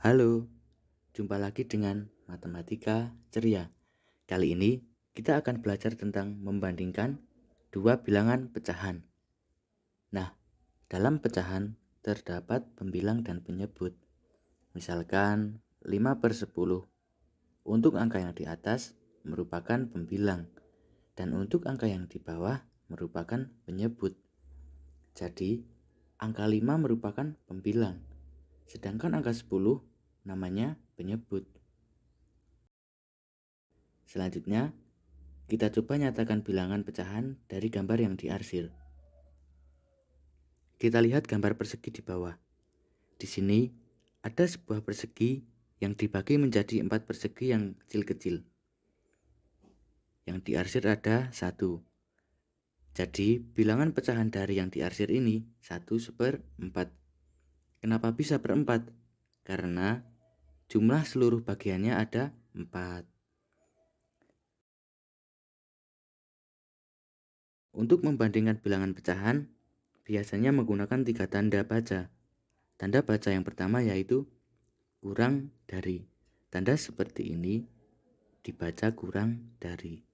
Halo, jumpa lagi dengan Matematika Ceria. Kali ini kita akan belajar tentang membandingkan dua bilangan pecahan. Nah, dalam pecahan terdapat pembilang dan penyebut. Misalkan 5/10. Untuk angka yang di atas merupakan pembilang dan untuk angka yang di bawah merupakan penyebut. Jadi, angka 5 merupakan pembilang, sedangkan angka 10 namanya penyebut. Selanjutnya, kita coba nyatakan bilangan pecahan dari gambar yang diarsir. Kita lihat gambar persegi di bawah. Di sini ada sebuah persegi yang dibagi menjadi 4 persegi yang kecil-kecil. Yang diarsir ada 1. Jadi bilangan pecahan dari yang diarsir ini 1/4. Kenapa bisa berempat? Karena jumlah seluruh bagiannya ada 4. Untuk membandingkan bilangan pecahan, biasanya menggunakan 3 tanda baca. Tanda baca yang pertama yaitu kurang dari. Tanda seperti ini dibaca kurang dari.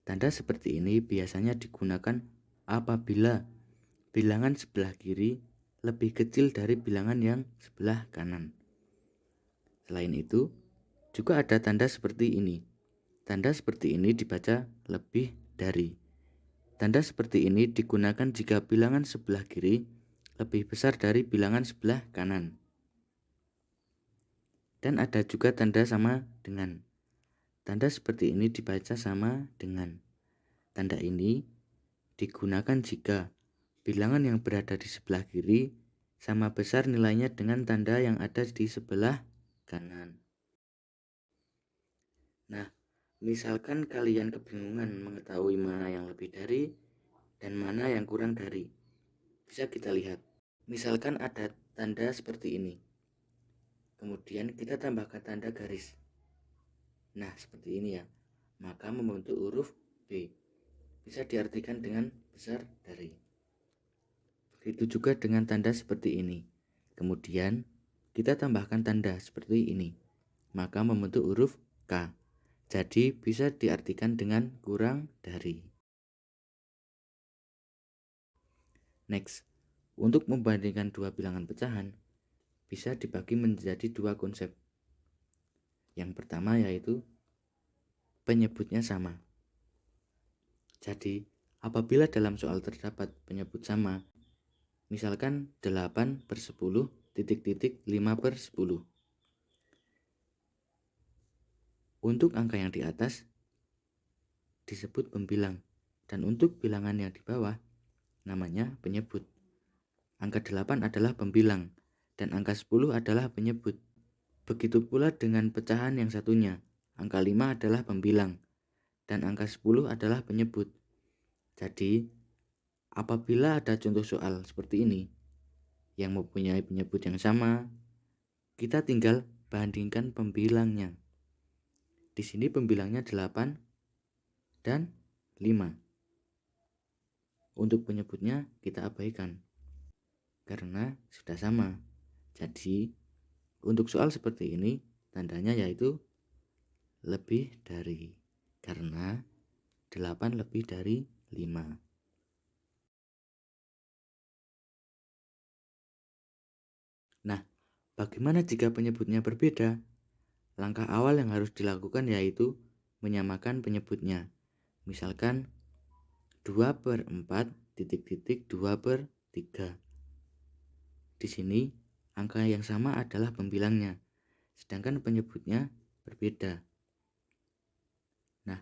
Tanda seperti ini biasanya digunakan apabila bilangan sebelah kiri lebih kecil dari bilangan yang sebelah kanan. Selain itu, juga ada tanda seperti ini. Tanda seperti ini dibaca lebih dari. Tanda seperti ini digunakan jika bilangan sebelah kiri lebih besar dari bilangan sebelah kanan. Dan ada juga tanda sama dengan. Tanda seperti ini dibaca sama dengan. Tanda ini digunakan jika bilangan yang berada di sebelah kiri sama besar nilainya dengan tanda yang ada di sebelah kanan. Nah, misalkan kalian kebingungan mengetahui mana yang lebih dari dan mana yang kurang dari. Bisa kita lihat. Misalkan ada tanda seperti ini. Kemudian kita tambahkan tanda garis. Nah, seperti ini ya. Maka membentuk huruf B. Bisa diartikan dengan besar dari. Begitu juga dengan tanda seperti ini. Kemudian kita tambahkan tanda seperti ini. Maka membentuk huruf K. Jadi bisa diartikan dengan kurang dari. Next, untuk membandingkan dua bilangan pecahan bisa dibagi menjadi dua konsep. Yang pertama yaitu penyebutnya sama. Jadi, apabila dalam soal terdapat penyebut sama, misalkan 8/10 titik-titik 5/10. Untuk angka yang di atas disebut pembilang dan untuk bilangan yang di bawah namanya penyebut. Angka 8 adalah pembilang dan angka 10 adalah penyebut. Begitu pula dengan pecahan yang satunya. Angka 5 adalah pembilang dan angka 10 adalah penyebut. Jadi, apabila ada contoh soal seperti ini yang mempunyai penyebut yang sama, kita tinggal bandingkan pembilangnya. Di sini pembilangnya 8 dan 5. Untuk penyebutnya kita abaikan karena sudah sama. Jadi, untuk soal seperti ini tandanya yaitu lebih dari, karena 8 lebih dari 5. Nah, bagaimana jika penyebutnya berbeda? Langkah awal yang harus dilakukan yaitu menyamakan penyebutnya. Misalkan 2/4 titik-titik 2/3. Di sini angka yang sama adalah pembilangnya, sedangkan penyebutnya berbeda. Nah,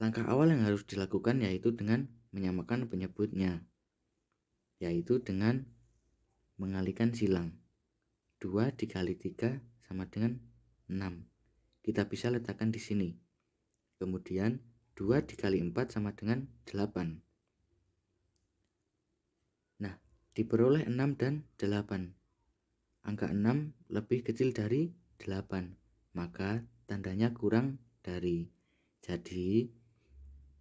langkah awal yang harus dilakukan yaitu dengan menyamakan penyebutnya, yaitu dengan mengalihkan silang. 2 dikali 3 sama dengan 6. Kita bisa letakkan di sini. Kemudian 2 dikali 4 sama dengan 8. Nah, diperoleh 6 dan 8. Angka 6 lebih kecil dari 8, maka tandanya kurang dari. Jadi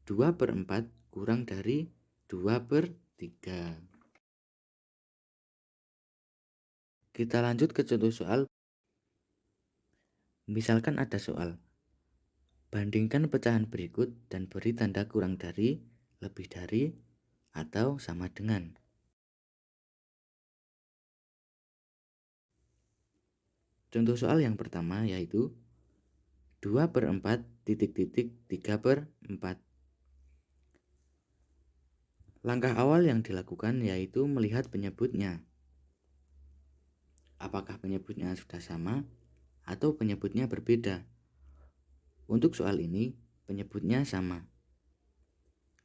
2/4 kurang dari 2/3. kita lanjut ke contoh soal. Misalkan ada soal, bandingkan pecahan berikut dan beri tanda kurang dari, lebih dari, atau sama dengan. Contoh soal yang pertama yaitu 2/4 titik-titik 3/4. Langkah awal yang dilakukan yaitu melihat penyebutnya. Apakah penyebutnya sudah sama atau penyebutnya berbeda? Untuk soal ini, penyebutnya sama.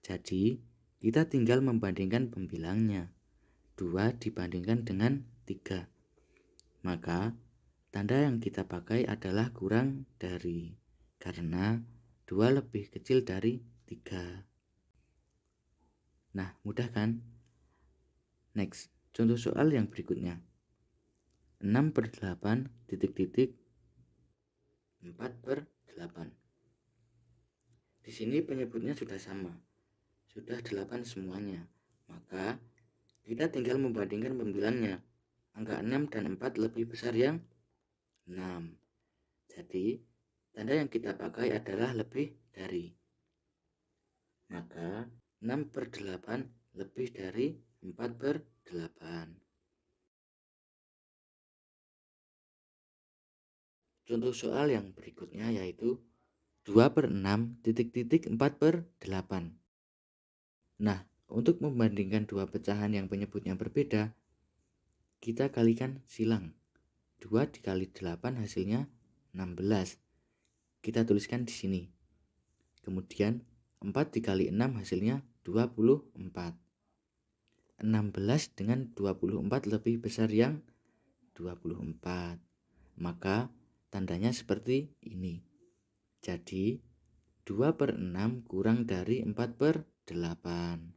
Jadi, kita tinggal membandingkan pembilangnya. 2 dibandingkan dengan 3. Maka, tanda yang kita pakai adalah kurang dari, karena 2 lebih kecil dari 3. Nah, mudah kan? Next, contoh soal yang berikutnya. 6/8 titik-titik 4/8. Di sini penyebutnya sudah sama. Sudah 8 semuanya. Maka kita tinggal membandingkan pembilangnya. Angka 6 dan 4 lebih besar yang 6. Jadi, tanda yang kita pakai adalah lebih dari. Maka 6/8 lebih dari 4/8. Contoh soal yang berikutnya yaitu 2/6 titik-titik 4/8. Nah, untuk membandingkan dua pecahan yang penyebutnya berbeda, kita kalikan silang. 2 dikali 8 hasilnya 16. Kita tuliskan di sini. Kemudian 4 dikali 6 hasilnya 24. 16 dengan 24 lebih besar yang 24. Maka tandanya seperti ini. Jadi 2/6 kurang dari 4/8.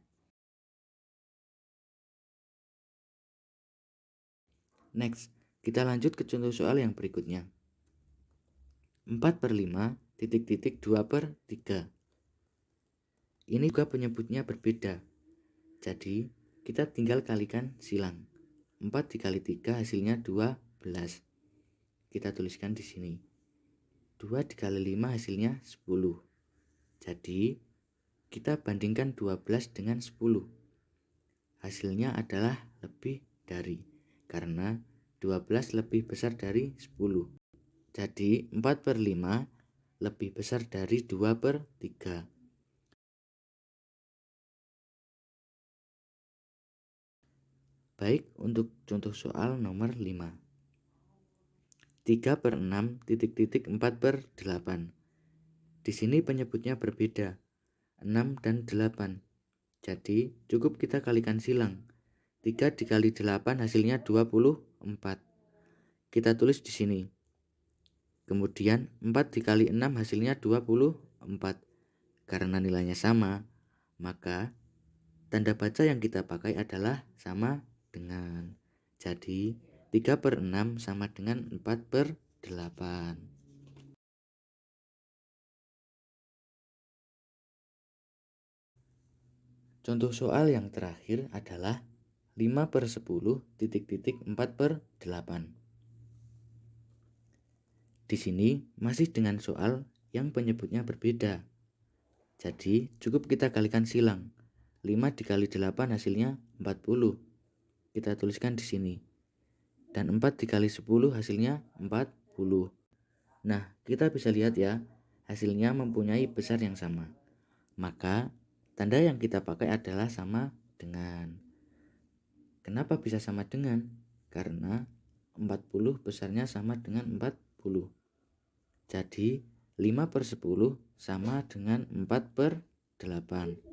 Next, kita lanjut ke contoh soal yang berikutnya. 4/5 titik-titik 2/3. Ini juga penyebutnya berbeda. Jadi, kita tinggal kalikan silang. 4 dikali 3 hasilnya 12. Kita tuliskan di sini. 2 dikali 5 hasilnya 10. Jadi, kita bandingkan 12 dengan 10. Hasilnya adalah lebih dari, karena 12 lebih besar dari 10. Jadi 4/5 lebih besar dari 2/3. Baik, untuk contoh soal nomor 5. 3/6 titik-titik 4/8. Di sini penyebutnya berbeda, 6 dan 8. Jadi cukup kita kalikan silang. 3 dikali 8 hasilnya 24. Kita tulis di sini. Kemudian 4 dikali 6 hasilnya 24. Karena nilainya sama, maka tanda baca yang kita pakai adalah sama dengan. Jadi 3/6 sama dengan 4/8. Contoh soal yang terakhir adalah 5/10 titik-titik 4/8. Di sini masih dengan soal yang penyebutnya berbeda. Jadi cukup kita kalikan silang. 5 dikali 8 hasilnya 40. Kita tuliskan di sini. Dan 4 dikali 10 hasilnya 40. Nah, kita bisa lihat ya, hasilnya mempunyai besar yang sama. Maka, tanda yang kita pakai adalah sama dengan. Kenapa bisa sama dengan? Karena 40 besarnya sama dengan 40. Jadi, 5/10 sama dengan 4/8.